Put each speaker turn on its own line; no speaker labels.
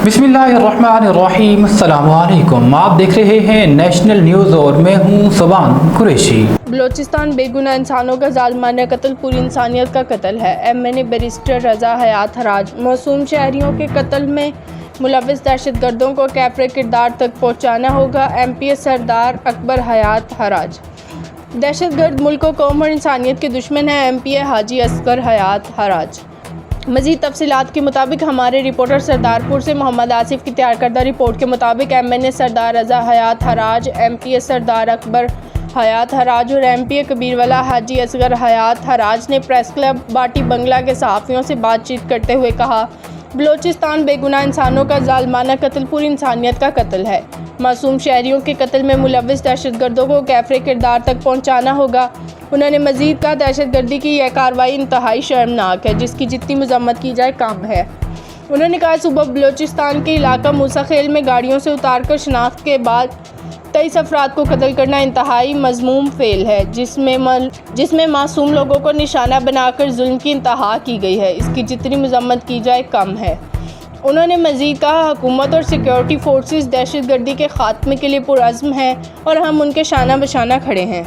बिस्मिल्लाहिर्रहमानिर्रहीम। अस्सलाम वालेकुम। आप देख रहे हैं नेशनल न्यूज़ और मैं हूं सुबान कुरैशी।
बलोचिस्तान बेगुनाह इंसानों का जालिमाना कत्ल पूरी इंसानियत का कत्ल है। MNA बैरिस्टर रज़ा हयात हराज। मासूम शहरियों के कत्ल में मुलव्विस दहशतगर्दों को कैफरे किरदार तक पहुँचाना होगा। MPA सरदार अकबर हयात हराज। दहशतगर्द मुल्क व कौम और इंसानियत के दुश्मन हैं। MPA हाजी असगर हयात हराज। मज़ीद तफसीलात के मुताबिक हमारे रिपोर्टर सरदारपुर से मोहम्मद आसिफ की तैयार करदा रिपोर्ट के मुताबिक MNA सरदार रज़ा हयात हराज, MPA सरदार अकबर हयात हराज और MPA कबीरवाला हाजी असगर हयात हराज ने प्रेस क्लब बाटी बंगला के सहाफ़ियों से बातचीत करते हुए कहा, बलोचिस्तान बेगुनाह इंसानों का जालिमाना कत्ल पूरी इंसानियत का कत्ल है। मासूम शहरियों के कत्ल में मुलव्विस दहशतगर्दों को कैफरे किरदार तक पहुँचाना होगा। उन्होंने मज़ीद कहा, दहशतगर्दी की यह कार्रवाई इंतहाई शर्मनाक है, जिसकी जितनी मज़म्मत की जाए कम है। उन्होंने कहा, सुबह बलोचिस्तान के इलाका मूसा खेल में गाड़ियों से उतारकर शनाख्त के बाद 23 अफराद को कत्ल करना इंतहाई मज़मूम फेल है, जिसमें मासूम लोगों को निशाना बनाकर जुल्म की इंतहा की गई है। इसकी जितनी मज़म्मत की जाए कम है। उन्होंने मज़ीद कहा, हुकूमत और सिक्योरिटी फोर्सेस दहशतगर्दी के ख़ात्मे के लिए पुरअज़्म हैं और हम उनके शाना बशाना खड़े हैं।